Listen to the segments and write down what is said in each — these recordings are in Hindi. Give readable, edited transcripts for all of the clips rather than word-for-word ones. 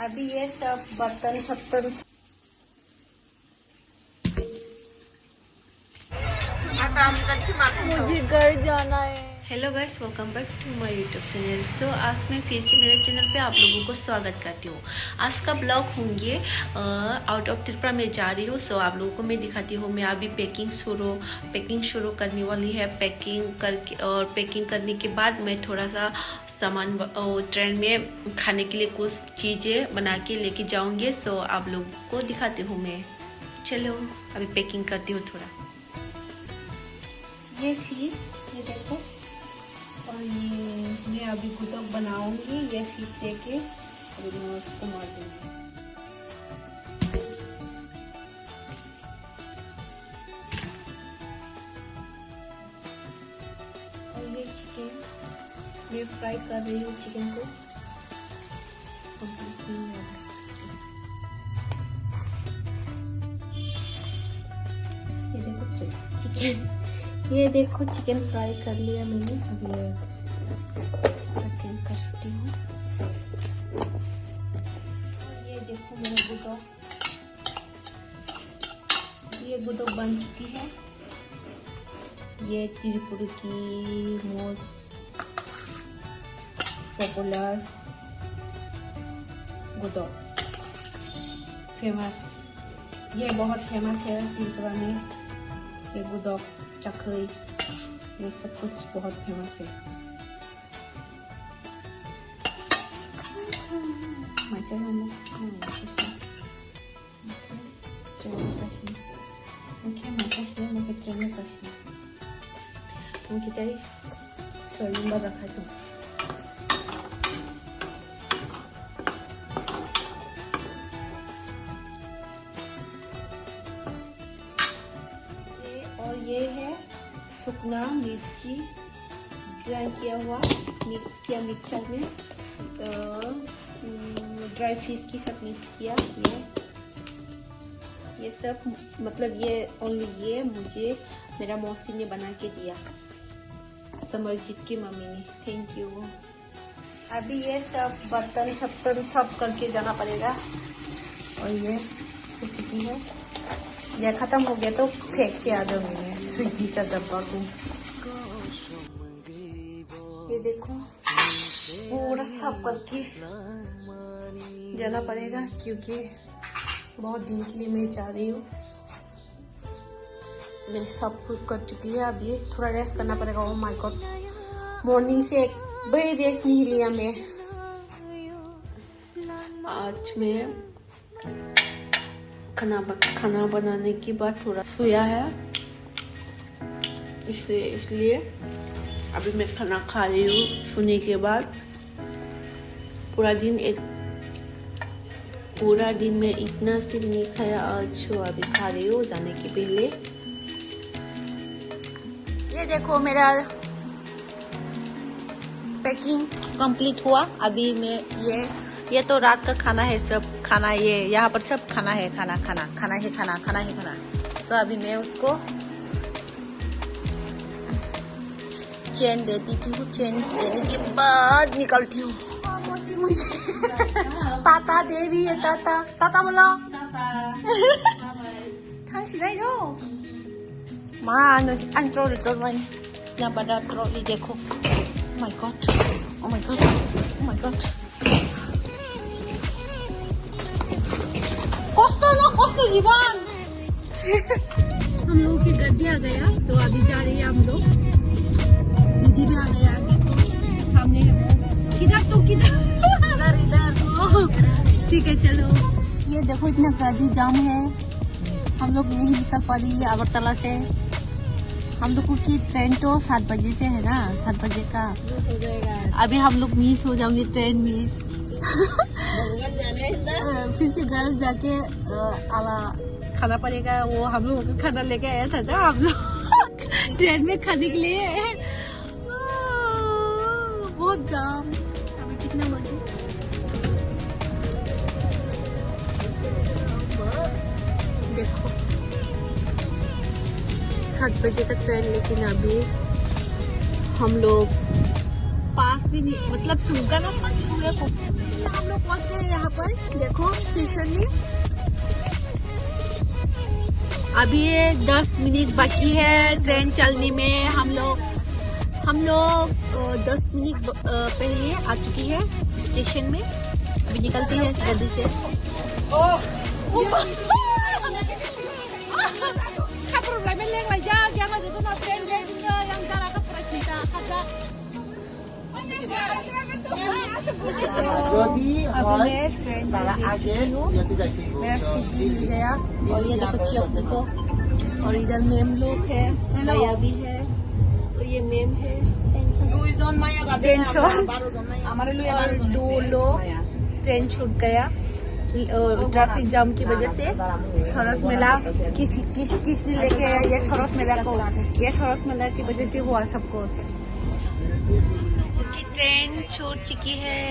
अभी ये सब बर्तन सत्तन मुझे घर जाना है। Hello guys, welcome back to my YouTube channel. So आज मैं फिर से मेरे चैनल पे आप लोगों को स्वागत करती हूँ। आज का ब्लॉग होंगे आउट ऑफ त्रिपुरा में जा रही हूँ। सो आप लोगों को मैं दिखाती हूँ। मैं अभी पैकिंग शुरू करने वाली है। पैकिंग करने के बाद मैं थोड़ा सा सामान ट्रेन में खाने के लिए कुछ चीज़ें बना के लेके जाऊँगी। सो आप लोगों को दिखाती हूँ मैं। चलो अभी पैकिंग करती हूँ थोड़ा। ये फिश, ये देखो, और ये मैं अभी गुटक बनाऊंगी। ये फिश देके अभी मैं उसको मार दूंगी। और ये चिकन मैं फ्राई कर रही हूँ। चिकन को ये देखो चिकन, ये देखो चिकन फ्राई कर लिया मैंने। अभी करती हूँ। ये देखो मेरा गुदो बन चुकी है। ये त्रिपुरा की मोस्ट पॉपुलर गुदो, फेमस, ये बहुत फेमस है त्रिपुरा में। ये गुदो चखई, ये सब कुछ बहुत फेमस है। और ये है सूखना मिर्ची ग्राइंड किया हुआ, मिक्स किया मिक्सचर में। ड्राई फिश की सब मिक्स किया। ये सब मतलब ये ओनली ये मुझे मेरा मौसी ने बना के दिया, समरजीत की मम्मी ने। Thank you. अभी ये सब बर्तन सब करके जाना पड़ेगा। और ये हो चुकी है। ये खत्म हो गया तो फेंक के आ जाऊंगी स्विगी का डब्बा को। ये देखो पूरा साफ करके जाना पड़ेगा, क्योंकि बहुत दिन के लिए मैं जा रही हूँ। मैंने सब कुछ कर चुकी है। अब ये थोड़ा रेस्ट करना पड़ेगा। ओह माय गॉड, मॉर्निंग से एक भी रेस्ट नहीं लिया मैं। आज मैं खाना बनाने के बाद थोड़ा सोया है, इसलिए अभी मैं खाना खा रही हूँ। सोने के बाद पूरा दिन में इतना सिर्फ नहीं खाया आज। अभी खा रही हूँ जाने के पहले। ये देखो मेरा पैकिंग कंप्लीट हुआ। अभी मैं ये तो रात का खाना है, सब खाना ये यहाँ पर सब खाना है। खाना। तो अभी मैं उसको चेन देती हूँ। चेन देने के बाद निकलती हूँ। मुझे ताता दे रही है। ताता बोलो। यहाँ बड़ा ट्रॉली देखो। Oh my god. कोस्टो जीवन। हम लोगों की गड्डी आ गया। तो अभी जा रही है हम लोग। दीदी भी आ गया सामने। किधर ठीक है चलो। ये देखो इतना गाड़ी जाम है, हम लोग नहीं निकल पा रही है अगरतला से। हम लोग की ट्रेन तो 7 बजे से है ना, 7 बजे का। अभी हम लोग मिस हो जाएंगे, ट्रेन मिस। फिर से घर जाके खाना पड़ेगा। वो हम लोग का खाना लेके आया था ना हम लोग ट्रेन में खाने के लिए। बहुत जाम। अभी कितना बजे? देखो 7 बजे का ट्रेन, लेकिन अभी हम लोग पास भी नहीं, मतलब सुगा ना हम लोग पहुंच गए यहाँ पर, देखो स्टेशन में। अभी ये 10 मिनट बाकी है ट्रेन चलने में। हम लोग 10 मिनट पहले आ चुकी है स्टेशन में। अभी निकलती है जल्दी से। मेरा सीट भी मिल गया। और ये देखो चियोक्ति को, और इधर मेम लोग है, भैया भी है, तो ये मेम है। और 2 लोग ट्रेन छूट गया ट्रैफिक जाम की वजह से। सरस मेला किसने लेके आया ये सरस मेला को? ये सरस मेला की वजह से हुआ सब कुछ। ट्रेन छूट चुकी है।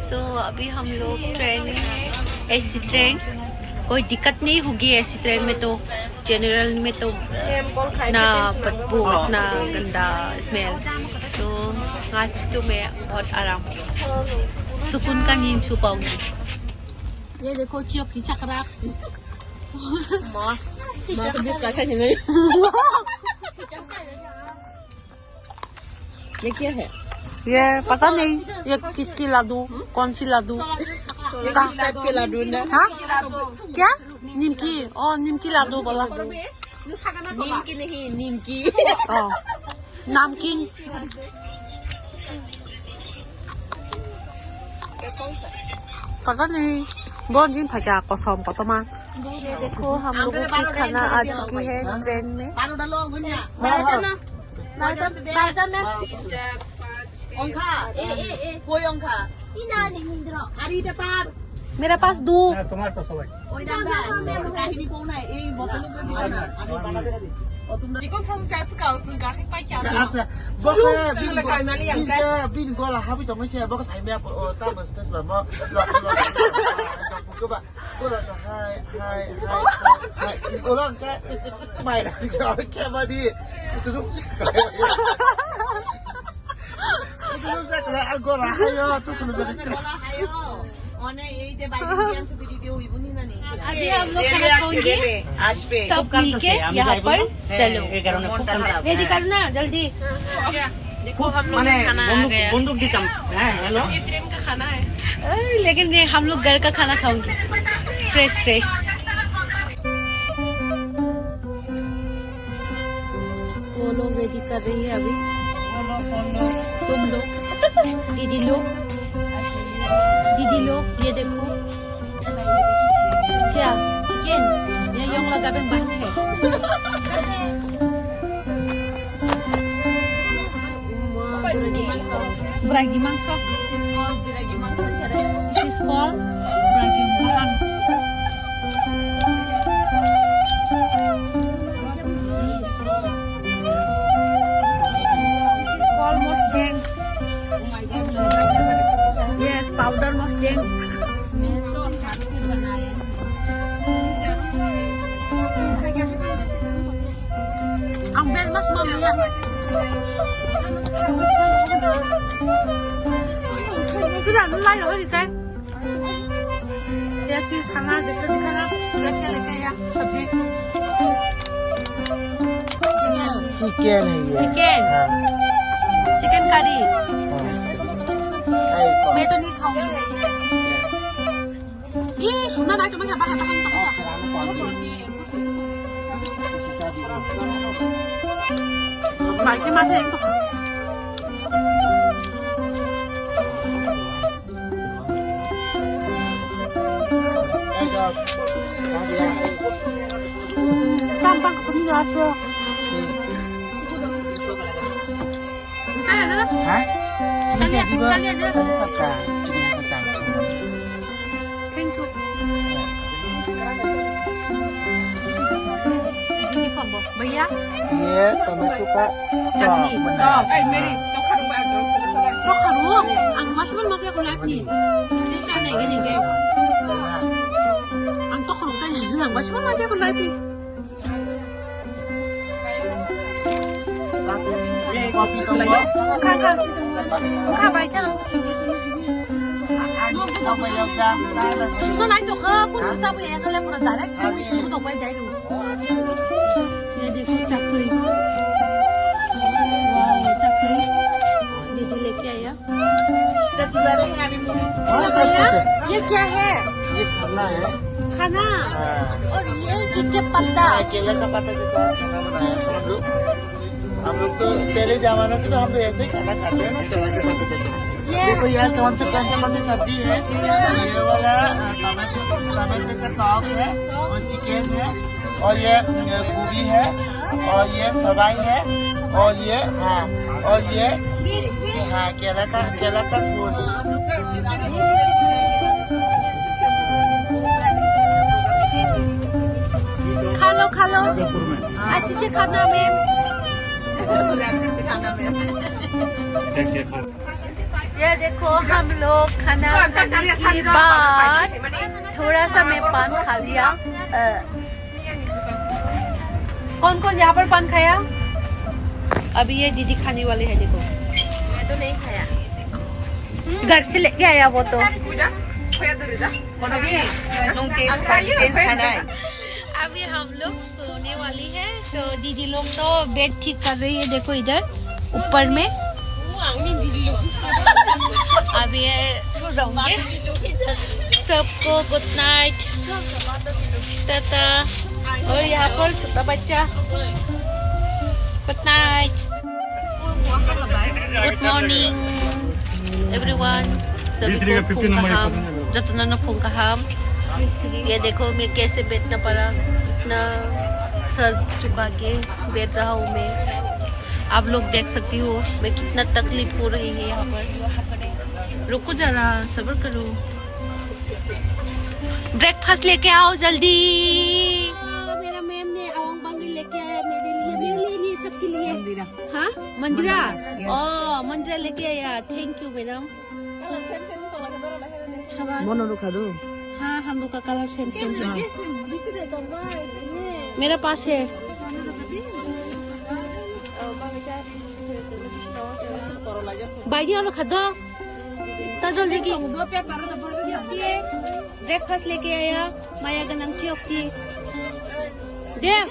सो अभी हम लोग ट्रेन में है। ऐसी ट्रेन कोई दिक्कत नहीं होगी। ऐसी ट्रेन में तो जनरल में तो ना बदबू ना गंदा स्मेल। सो आज तो मैं बहुत आराम सुकून का नींद छू पाऊंगी। ये देखो चियोक्ति चक्रा ये क्या है? ये पता नहीं ये किसकी लाडू, कौन सी लाडू के लाडू ना? हाँ क्या निमकी? और निमकी लाडू बोला। निमकी नहीं निमकी। नामकीन। पता नहीं बहुत दिन भजा कसम पता। ये देखो हम लोगों की खाना आ चुकी है ट्रेन में। मेरे पास 2। अभी हम लोग खाना खाएंगे सब मिलके यहाँ पर। चलो रेडी करना जल्दी। देखो हम लोग खाना आ गया। ये ट्रेन का खाना है, लेकिन हम लोग घर का खाना खाएंगे फ्रेश। वो लोग रेडी कर रही है अभी। तुम लोग दीदी लोग ये देखो क्या chicken yang lagapin banyak ya. Beragi mangsa. This is called beragi mangsa. This is called beragi bulan. This is called mosdeng. Yes, powder mosdeng. Ambil mas mami ya. Sudah mulai loh ini kan. Lihat di sana, dekat di sana. Lihat ya, sabji. Chicken है ये। Chicken curry. मैं तो नहीं खाऊंगी। ये सुना ना तुम्हें apa kata itu? Baiknya masih itu. Tampang ketemu rasa. Saya ada. Hah? Saya ada. Saka. Thank you. Ini apa, Bob? Bayar? Iya, tomato Kak. Chutney. Benar. Mary, kau kan baru. Kok harus? Ang masih aku lihat nih. Ini sana gini guys. Ang tok harus saya bilang masih aku lihat nih. Kopi kau. Kakak baiknya aku tinggi sini. Không phải đâu ra, ra là nó nói cho khơ cũng chỉ sao bây giờ lên một đại đấy cũng đâu quay chạy đủ ये देखो चकली वाह चकली दीदी लेके आई है ये क्या है ये खाना है। खाना हाँ। और ये क्या पत्ता केले का पत्ता के साथ खाना बनाया था हम लोग तो पहले जमाने से हम लोग ऐसे ही खाना खाते हैं ना, केले के पत्ते के साथ। देखो यार कौन सी सब्जी है। ये वाला टमाटर का टॉप है और चिकन है और ये गोभी है और ये सवाई है और ये केला का फूल। खा लो अच्छे से खाना में ये देखो हम लोग खाना खाने के बाद थोड़ा सा मैं पान खा लिया। कौन कौन यहाँ पर पान खाया? अभी ये दीदी खाने वाले है देखो। मैं तो नहीं खाया, घर से लेके आया वो तो। अभी हम लोग सोने वाली है। सो दीदी लोग तो बेड ठीक कर रही है, देखो इधर ऊपर में। अभी सो जाऊंगे। सबको गुड नाइट, टाटा। और यहाँ पर सोता बच्चा good night, good morning everyone. सभी को फुंकाहाम, जतना फुंकाहाम। ये देखो मैं कैसे बैठना पड़ा, इतना सर झुका के बैठ रहा हूँ मैं। आप लोग देख सकती हो मैं कितना तकलीफ हो रही है यहाँ पर। रुको जरा, सब्र करो। ब्रेकफास्ट लेके आओ जल्दी। मेरा मैम ने अवंग बांगी लेके आया मेरे लिए नहीं, सबके लिए। हाँ मंदिरा, मंदिरा लेके आया। Thank you madam. हाँ हम लोग का कलर सेम है। मेरा पास है। बाइडी और खा दो जल्दी की। ब्रेकफास्ट लेके आया माया गनंची ओक्ति देख।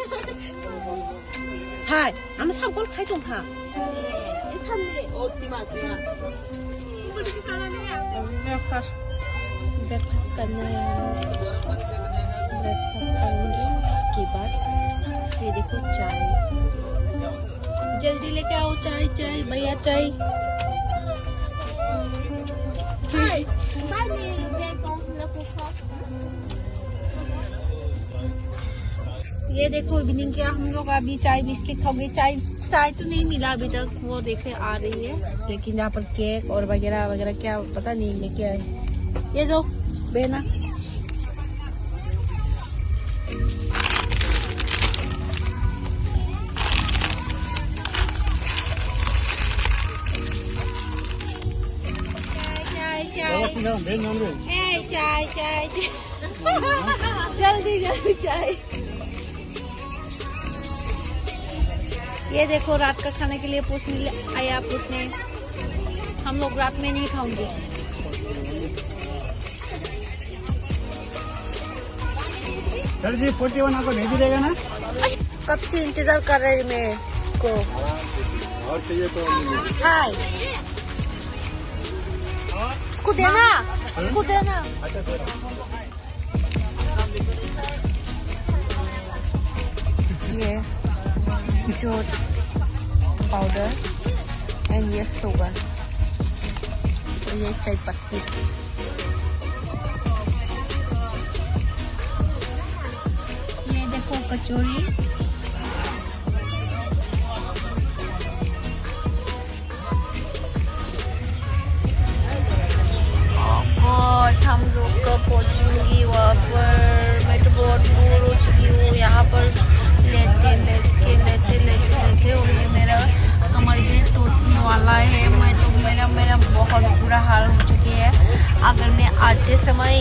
हाय हम सब कल खाई तुम था। ब्रेकफास्ट करना है, ब्रेकफास्ट करेंगे। उसके बाद ये देखो चाय, जल्दी लेके आओ चाय भैया चाय। ये देखो इवनिंग क्या हम लोग अभी चाय बिस्किट खाओगे। चाय तो नहीं मिला अभी तक, वो देखे आ रही है। लेकिन यहाँ पर केक और वगैरह क्या पता नहीं है क्या है। ये दो बहना। चाय जल्दी चाय। ये देखो रात का खाने के लिए पूछने हम लोग रात में नहीं खाएंगे। सर जी 41 आपको भेज देगा ना? कब से इंतजार कर रहे हैं मेरे को। और चाहिए तो हाय को देना, को देना। ये jute पाउडर एंड ये शुगर, ये चाय पत्ती। ये देखो कचौरी, हम लोग कब पहुँचूंगी वहाँ पर। मैं तो बहुत बोर हो चुकी हूँ यहाँ पर लेटे और ये मेरा कमर भी टूटने वाला है। मैं तो मेरा बहुत बुरा हाल हो चुकी है। अगर मैं आते समय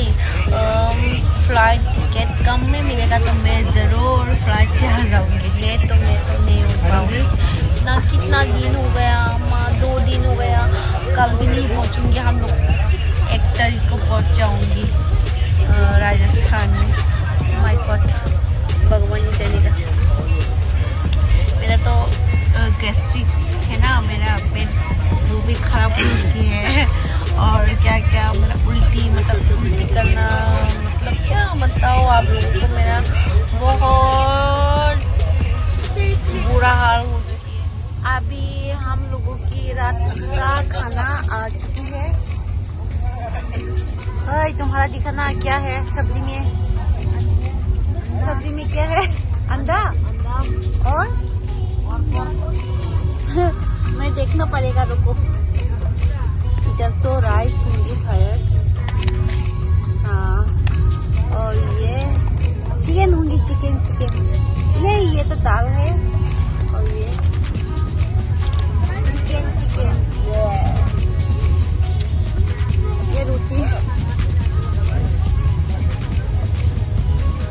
फ्लाइट टिकट कम में मिलेगा तो मैं ज़रूर फ्लाइट से आ जाऊँगी। मैं तो नहीं हो पाऊँगी। कितना दिन हो गया, 2 दिन हो गया, कल भी नहीं पहुँचूँगी हम लोग। 1 तारीख को पहुंच जाऊंगी राजस्थान में। माय गॉड, भगवान ही जानेगा। मेरा तो गैस्ट्रिक है ना, मेरा पेट वो भी खराब हो चुकी है। और क्या क्या मेरा उल्टी, मतलब उल्टी करना, मतलब क्या बताओ आप लोगों को, मेरा बहुत बुरा हाल हो चुकी है। अभी हम लोगों की रात का खाना आ चुकी है। तुम्हारा दिखाना क्या है सब्जी में? सब्जी में क्या है? अंडा और मैं देखना पड़ेगा, रुको। इधर तो राइस होंगे शायद, हाँ। और ये चिकन होंगी, चिकन नहीं, ये तो दाल है। और ये चिकन ये रोटी।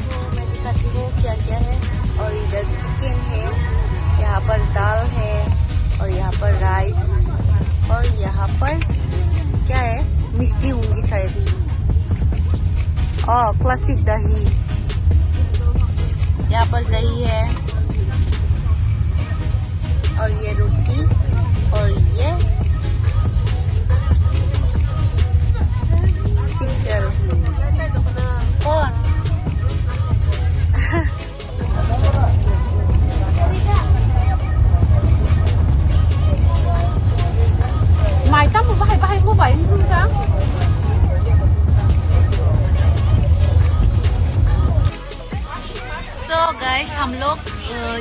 तो मैं दिखाती हूँ क्या क्या है। और इधर चिकन है, यहाँ पर दाल है, और यहाँ पर राइस, और यहाँ पर क्या है, मिष्टी होंगी शायद। क्लासिक दही, यहाँ पर दही है, और ये रोटी, और ये पिक्चर। कौन माइटा मोबाइल सो गाइस, हम लोग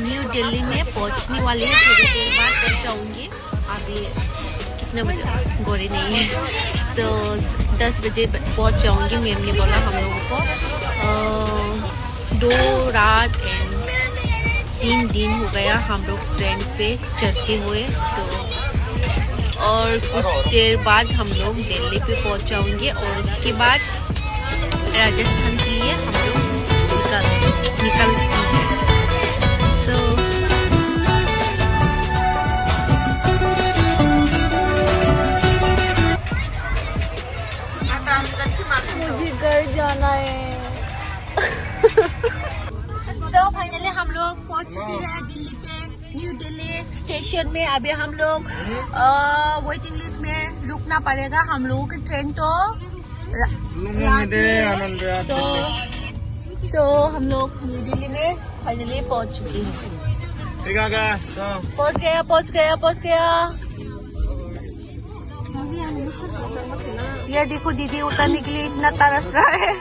न्यू दिल्ली में पहुंचने वाले हैं। थोड़ी देर बाद पहुंच जाऊंगी। अभी कितने बजे, गोरी नहीं है। सो 10 बजे पहुंच जाऊंगी। मैम ने बोला हम लोगों को 2 रात एंड 3 दिन हो गया हम लोग ट्रेन पे चढ़ते हुए। सो और कुछ देर बाद हम लोग दिल्ली पे पहुंच जाएंगे, और उसके बाद राजस्थान के लिए हम लोग निकलते हैं। मुझे घर जाना है। फाइनली हम लोग पहुंच चुके हैं दिल्ली पे, न्यू दिल्ली स्टेशन में। अभी हम लोग वेटिंग लिस्ट में रुकना पड़ेगा। हम लोगों की ट्रेन तो हम लोग न्यू दिल्ली में फाइनली पहुंच चुके हैं। पहुंच गया। ये देखो दीदी उतरने के लिए इतना तरस रहा है।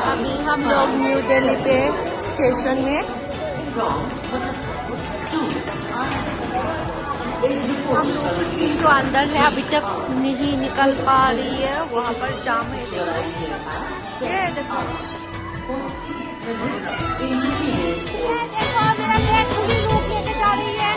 अभी हम लोग न्यू दिल्ली पे स्टेशन में, हम लोग की टीम जो अंदर है अभी तक नहीं निकल पा रही है। वहाँ पर जाम है, ये देखो। मेरा बैग पूरी लोग लेके जा रही है।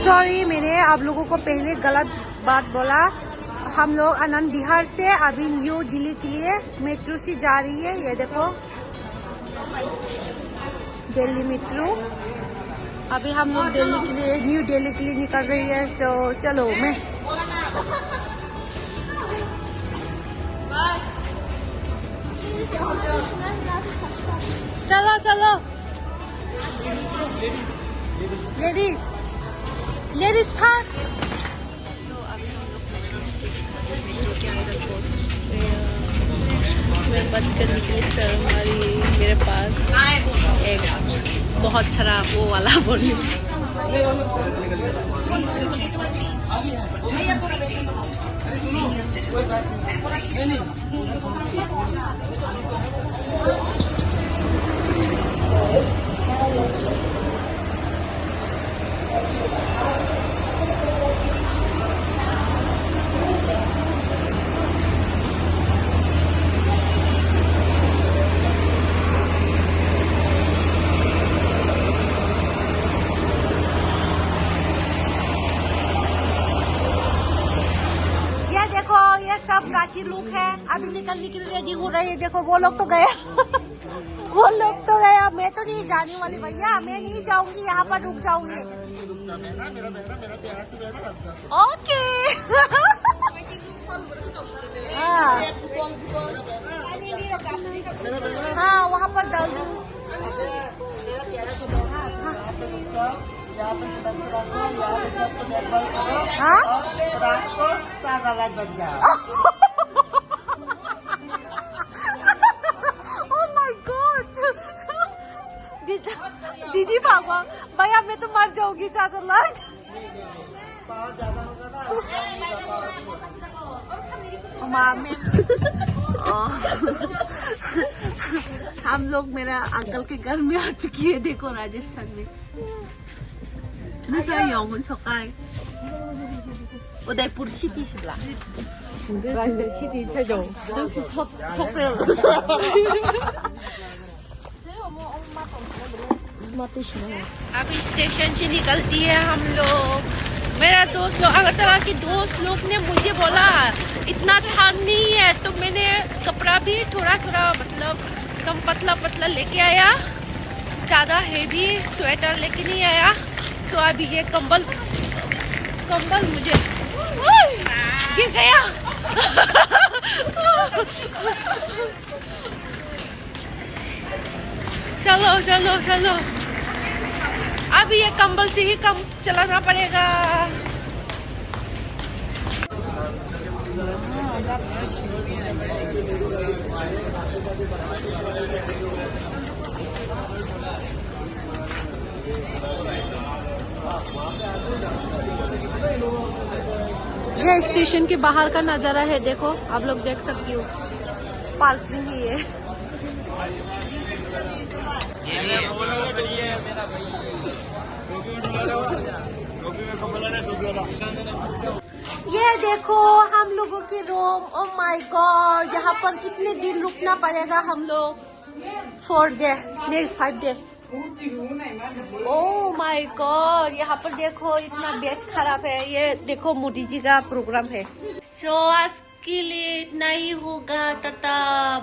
सॉरी, मैंने आप लोगों को पहले गलत बात बोला। हम लोग आनंद विहार से अभी न्यू दिल्ली के लिए मेट्रो से जा रही है। ये देखो दिल्ली मेट्रो। अभी हम लोग दिल्ली के लिए, न्यू दिल्ली के लिए निकल रही है। तो चलो, मैं चलो लेडीज फास्ट। तो अभी हम लोग मेट्रो स्टेशन के अंदर पहुंच गए। मैं बंद करने के लिए शर्म आ रही है। मेरे पास एक बहुत सारा वो वाला बोली। ये सब काशी लोग है, अभी निकलने के लिए रेडी हो रहे हैं। देखो वो लोग तो गए वो लोग तो गए, मैं तो नहीं जाने वाली भैया, मैं नहीं जाऊंगी, यहाँ पर रुक जाऊंगी। ओके हाँ वहाँ पर डाल दूँ। यहाँ पे सबको देखभाल करो, हाँ रात को साथ बन जाओ। Oh my God! दीदी भागो भैया, मैं तो मर जाऊंगी चाचा लाइट। पावर ज्यादा होगा ना मामी हम लोग मेरा अंकल के घर में आ चुकी है। देखो राजस्थान में Udaipur city sebelah Raja City saja itu अभी स्टेशन से निकलती है हम लोग। मेरा दोस्त लोग अगरतला के दोस्त लोग ने मुझे बोला इतना ठंड नहीं है, तो मैंने कपड़ा भी थोड़ा थोड़ा मतलब कम पतला पतला लेके आया, ज़्यादा हेवी स्वेटर लेके नहीं आया। सो अभी ये कंबल मुझे गिर गया चलो चलो चलो, अभी ये कंबल से ही कम चलाना पड़ेगा। ये स्टेशन के बाहर का नजारा है, देखो आप लोग देख सकती हो, पार्किंग ही है। ये देखो हम लोगों की रूम। ओह माय गॉड, यहाँ पर कितने दिन रुकना पड़ेगा हम लोग? 4 डे नहीं 5 डे। ओह माय गॉड, यहाँ पर देखो इतना बेड खराब है। ये देखो मोदी जी का प्रोग्राम है। सो आज के लिए इतना ही होगा, तथा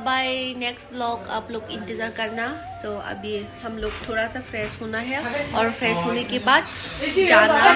बाय नेक्स्ट व्लॉग आप लोग इंतजार करना। सो अभी हम लोग थोड़ा सा फ्रेश होना है और फ्रेश होने के बाद जाना है।